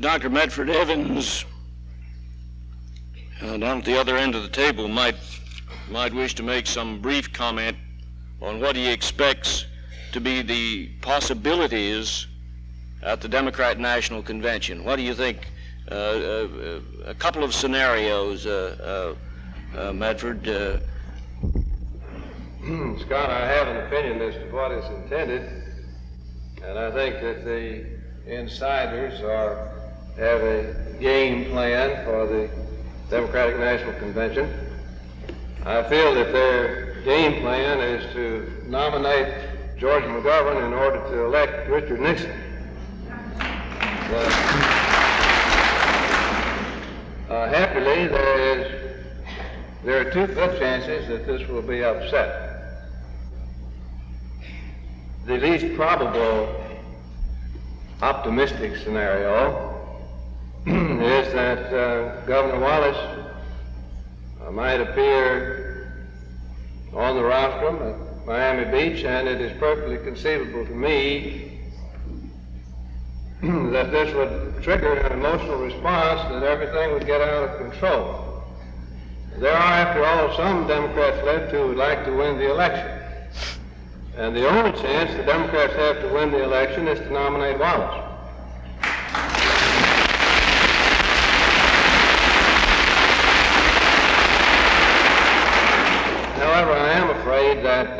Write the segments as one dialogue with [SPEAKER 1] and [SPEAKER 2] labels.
[SPEAKER 1] Dr. Medford Evans, down at the other end of the table, might wish to make some brief comment on what he expects to be the possibilities at the Democrat National Convention. What do you think? A couple of scenarios, Medford.
[SPEAKER 2] Scott, I have an opinion as to what is intended, and I think that the insiders have a game plan for the Democratic National Convention. I feel that their game plan is to nominate George McGovern in order to elect Richard Nixon. Happily, there are two good chances that this will be upset. The least probable optimistic scenario is that Governor Wallace might appear on the rostrum at Miami Beach, and it is perfectly conceivable to me that this would trigger an emotional response, that everything would get out of control. There are, after all, some Democrats left who would like to win the election. And the only chance the Democrats have to win the election is to nominate Wallace. However, I am afraid that,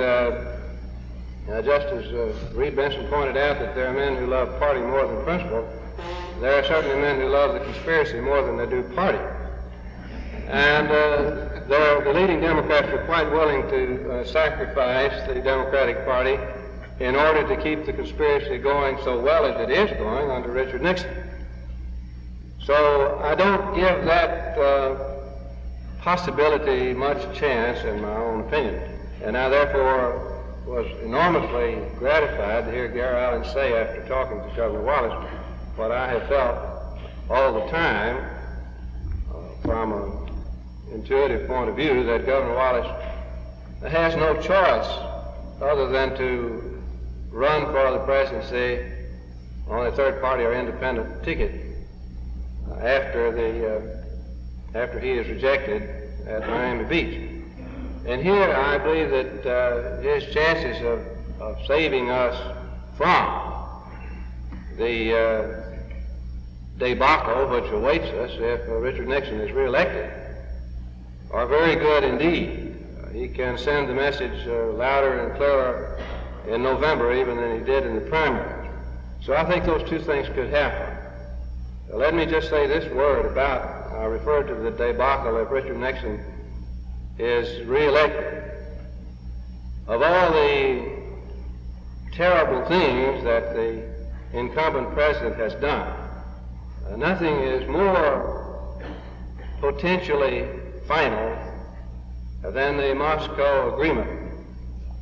[SPEAKER 2] just as Reed Benson pointed out, that there are men who love party more than principle, there are certainly men who love the conspiracy more than they do party. And the leading Democrats are quite willing to sacrifice the Democratic Party in order to keep the conspiracy going so well as it is going under Richard Nixon. So I don't give that possibility much chance, in my own opinion. And I therefore was enormously gratified to hear Gary Allen say, after talking to Governor Wallace, what I have felt all the time from an intuitive point of view, that Governor Wallace has no choice other than to run for the presidency on a third party or independent ticket after he is rejected at Miami Beach. And here I believe that his chances of saving us from the debacle which awaits us if Richard Nixon is reelected are very good indeed. He can send the message louder and clearer in November even than he did in the primaries. So I think those two things could happen. Let me just say this word about, I referred to the debacle if Richard Nixon is reelected. Of all the terrible things that the incumbent president has done, nothing is more potentially final than the Moscow Agreement,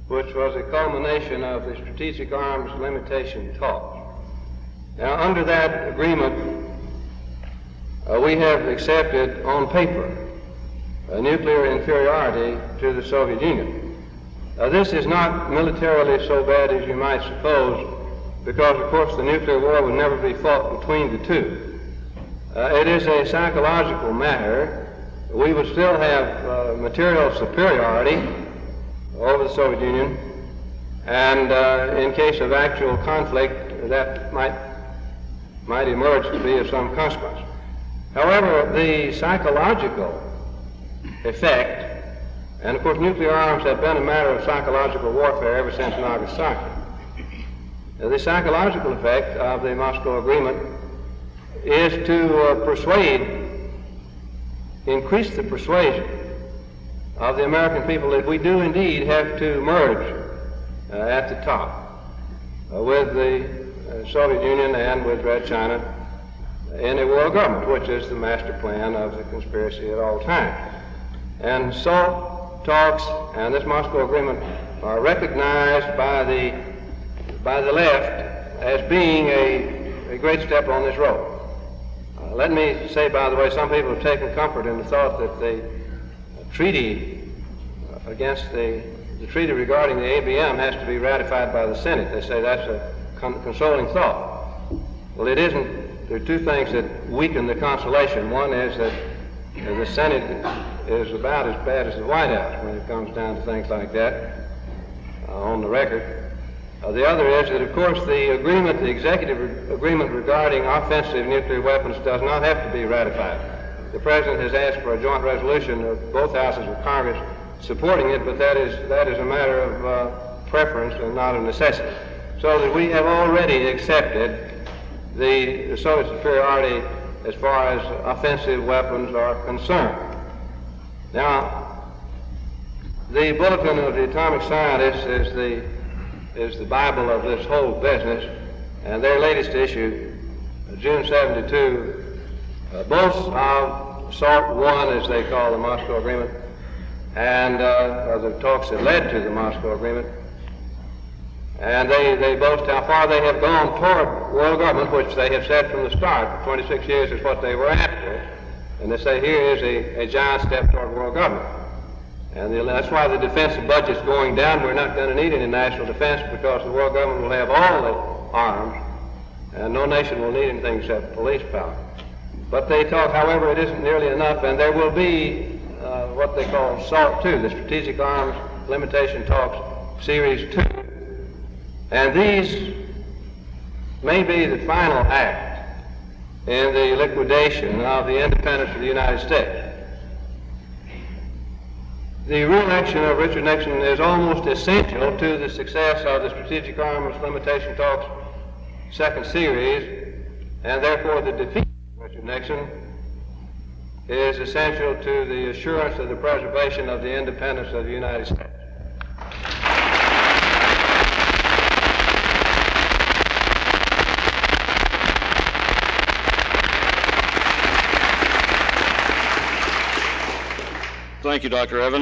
[SPEAKER 2] which was a culmination of the strategic arms limitation talks. Now, under that agreement, we have accepted on paper a nuclear inferiority to the Soviet Union. This is not militarily so bad as you might suppose, because, of course, the nuclear war would never be fought between the two. It is a psychological matter. We would still have material superiority over the Soviet Union, and in case of actual conflict, that might emerge to be of some consequence. However, the psychological effect, and of course nuclear arms have been a matter of psychological warfare ever since Nagasaki. The psychological effect of the Moscow Agreement is to increase the persuasion of the American people that we do indeed have to merge at the top with the Soviet Union and with Red China in a world government, which is the master plan of the conspiracy at all times. And SALT talks and this Moscow Agreement are recognized by the left as being a great step on this road. Let me say, by the way, some people have taken comfort in the thought that the treaty the treaty regarding the ABM has to be ratified by the Senate. They say that's a consoling thought. Well, it isn't there are two things that weaken the consolation. One is that the Senate is about as bad as the White House when it comes down to things like that on the record. The other is that, of course, the executive agreement regarding offensive nuclear weapons does not have to be ratified. The President has asked for a joint resolution of both houses of Congress supporting it, but that is a matter of preference and not a necessity. So that we have already accepted the Soviet superiority as far as offensive weapons are concerned. Now, the Bulletin of the Atomic Scientists is the Bible of this whole business, and their latest issue, June 72, boasts of SALT I, as they call the Moscow Agreement, and the talks that led to the Moscow Agreement. And they boast how far they have gone toward world government, which they have said from the start, for 26 years is what they were after. And they say here is a giant step toward world government. And that's why the defense budget's going down. We're not going to need any national defense because the world government will have all the arms, and no nation will need anything except police power. But they talk, however, it isn't nearly enough, and there will be what they call SALT II, the Strategic Arms Limitation Talks Series 2. And these may be the final act in the liquidation of the independence of the United States. The re-election of Richard Nixon is almost essential to the success of the Strategic Arms Limitation Talks second series, and therefore the defeat of Richard Nixon is essential to the assurance of the preservation of the independence of the United States.
[SPEAKER 1] Thank you, Dr. Evans.